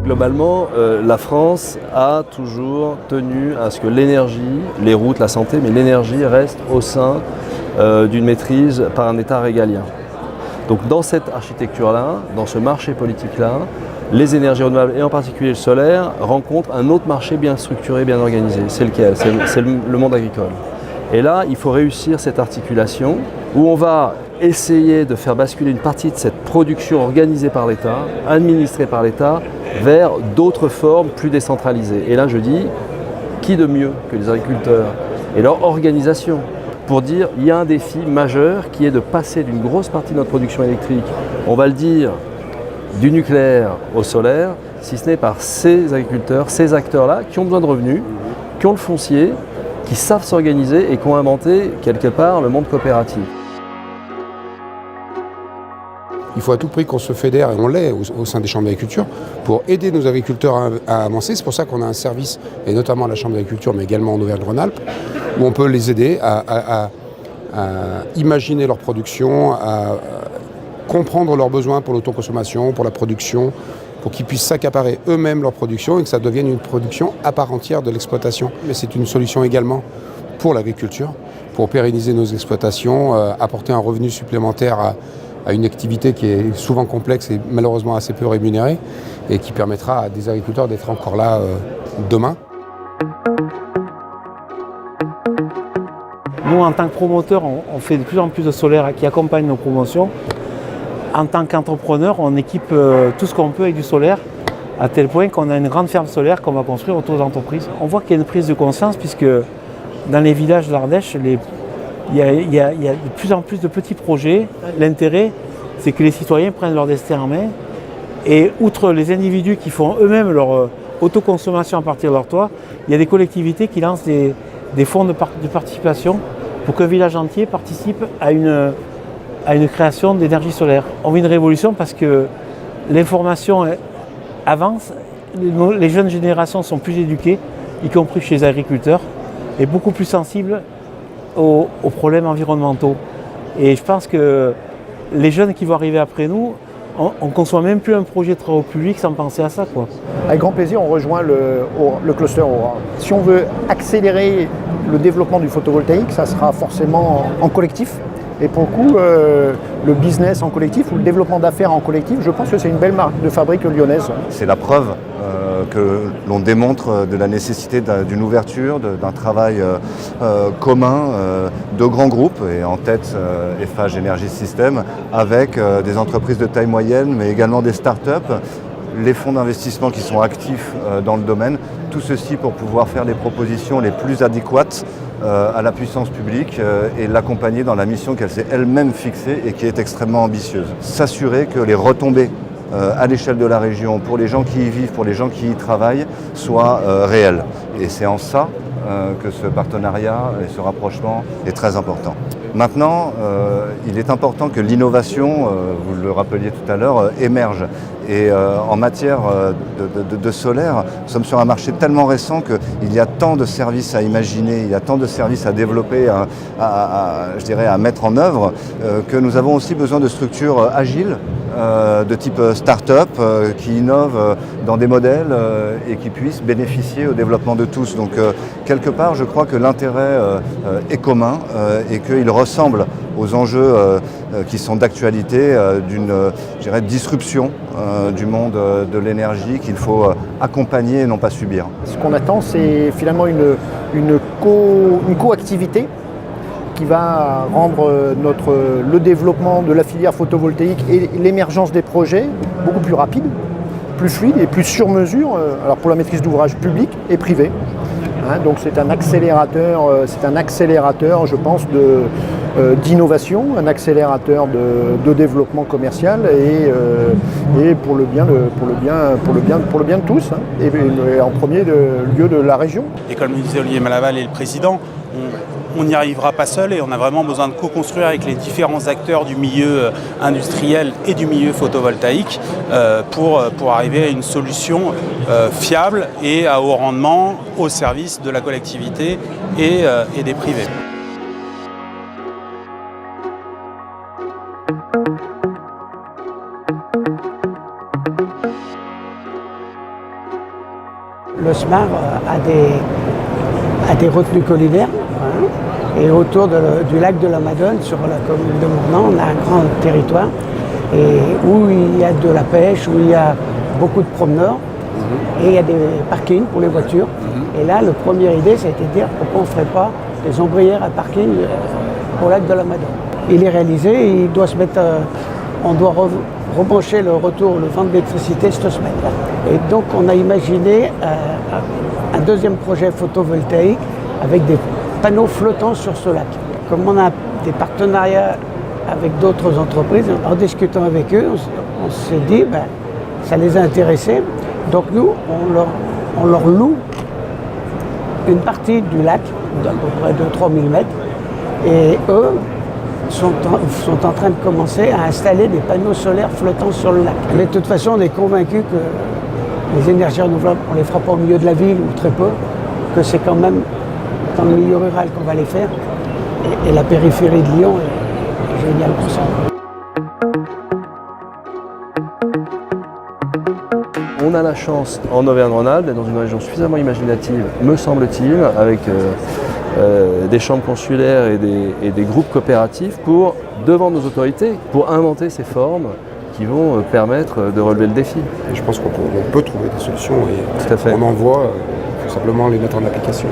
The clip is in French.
Globalement, la France a toujours tenu à ce que l'énergie, les routes, la santé, mais l'énergie reste au sein d'une maîtrise par un État régalien. Donc dans cette architecture-là, dans ce marché politique-là, les énergies renouvelables, et en particulier le solaire, rencontrent un autre marché bien structuré, bien organisé. C'est lequel? C'est le monde agricole. Et là, il faut réussir cette articulation où on va essayer de faire basculer une partie de cette production organisée par l'État, administrée par l'État, vers d'autres formes plus décentralisées. Et là, je dis, qui de mieux que les agriculteurs et leur organisation pour dire il y a un défi majeur qui est de passer d'une grosse partie de notre production électrique, on va le dire, du nucléaire au solaire, si ce n'est par ces agriculteurs, ces acteurs-là qui ont besoin de revenus, qui ont le foncier, qui savent s'organiser et qui ont inventé quelque part le monde coopératif. Il faut à tout prix qu'on se fédère, et on l'est au sein des chambres d'agriculture, pour aider nos agriculteurs à avancer. C'est pour ça qu'on a un service, et notamment à la chambre d'agriculture, mais également en Auvergne-Rhône-Alpes, où on peut les aider à imaginer leur production, à comprendre leurs besoins pour l'autoconsommation, pour la production, pour qu'ils puissent s'accaparer eux-mêmes leur production et que ça devienne une production à part entière de l'exploitation. Mais c'est une solution également pour l'agriculture, pour pérenniser nos exploitations, apporter un revenu supplémentaire à une activité qui est souvent complexe et malheureusement assez peu rémunérée et qui permettra à des agriculteurs d'être encore là demain. Nous, en tant que promoteurs, on fait de plus en plus de solaire qui accompagne nos promotions. En tant qu'entrepreneur, on équipe tout ce qu'on peut avec du solaire, à tel point qu'on a une grande ferme solaire qu'on va construire autour de l'entreprise. On voit qu'il y a une prise de conscience puisque dans les villages de l'Ardèche, il y a de plus en plus de petits projets. L'intérêt, c'est que les citoyens prennent leur destin en main. Et outre les individus qui font eux-mêmes leur autoconsommation à partir de leur toit, il y a des collectivités qui lancent des fonds de participation pour qu'un village entier participe à une création d'énergie solaire. On vit une révolution parce que l'information avance, les jeunes générations sont plus éduquées, y compris chez les agriculteurs, et beaucoup plus sensibles aux problèmes environnementaux. Et je pense que les jeunes qui vont arriver après nous, on ne conçoit même plus un projet de travaux publics sans penser à ça, quoi. Avec grand plaisir, on rejoint le cluster Aura. Si on veut accélérer le développement du photovoltaïque, ça sera forcément en collectif. Et pour le coup, le business en collectif ou le développement d'affaires en collectif, je pense que c'est une belle marque de fabrique lyonnaise. C'est la preuve que l'on démontre de la nécessité d'une ouverture, d'un travail commun de grands groupes, et en tête Eiffage Energy System, avec des entreprises de taille moyenne, mais également des start-up, les fonds d'investissement qui sont actifs dans le domaine, tout ceci pour pouvoir faire les propositions les plus adéquates à la puissance publique et l'accompagner dans la mission qu'elle s'est elle-même fixée et qui est extrêmement ambitieuse. S'assurer que les retombées à l'échelle de la région, pour les gens qui y vivent, pour les gens qui y travaillent, soient réelles. Et c'est en ça que ce partenariat et ce rapprochement est très important. Maintenant, il est important que l'innovation, vous le rappeliez tout à l'heure, émerge. Et en matière de solaire, nous sommes sur un marché tellement récent qu'il y a tant de services à imaginer, il y a tant de services à développer, je dirais, à mettre en œuvre, que nous avons aussi besoin de structures agiles, de type start-up, qui innovent dans des modèles et qui puissent bénéficier au développement de tous. Donc quelque part, je crois que l'intérêt est commun et qu'il ressemble aux enjeux qui sont d'actualité d'une, je dirais, disruption du monde de l'énergie qu'il faut accompagner et non pas subir. Ce qu'on attend, c'est finalement une coactivité qui va rendre le développement de la filière photovoltaïque et l'émergence des projets beaucoup plus rapide, plus fluide et plus sur mesure, alors pour la maîtrise d'ouvrage public et privé. Donc c'est un accélérateur, je pense, d'innovation, un accélérateur de développement commercial et pour le bien de tous, et en premier lieu de la région. Et comme le disait Olivier Malaval et le président, on n'y arrivera pas seul et on a vraiment besoin de co-construire avec les différents acteurs du milieu industriel et du milieu photovoltaïque pour arriver à une solution fiable et à haut rendement au service de la collectivité et des privés. Le SMAR a des retenues collinaires, hein, et autour du lac de la Madone, sur la commune de Mornan, on a un grand territoire et où il y a de la pêche, où il y a beaucoup de promeneurs et il y a des parkings pour les voitures. Et là, la première idée, ça a été de dire pourquoi on ne ferait pas des ombrières à parking au lac de la Madone. Il est réalisé, il doit se mettre, on doit rebrancher le vent d'électricité cette semaine-là. Et donc on a imaginé un deuxième projet photovoltaïque avec des panneaux flottants sur ce lac. Comme on a des partenariats avec d'autres entreprises, en discutant avec eux, on s'est dit ben, ça les a intéressés. Donc nous, on leur loue une partie du lac, d'à peu près de 3000 mètres, et eux sont en train de commencer à installer des panneaux solaires flottants sur le lac. Mais de toute façon, on est convaincus que les énergies renouvelables, on ne les fera pas au milieu de la ville ou très peu, que c'est quand même dans le milieu rural qu'on va les faire. Et la périphérie de Lyon est géniale pour ça. On a la chance en Auvergne-Rhône-Alpes d'être dans une région suffisamment imaginative, me semble-t-il, avec des chambres consulaires et des groupes coopératifs pour, devant nos autorités, pour inventer ces formes qui vont permettre de relever le défi. Et je pense qu'on peut trouver des solutions et Tout à fait. on en voit, il faut simplement les mettre en application.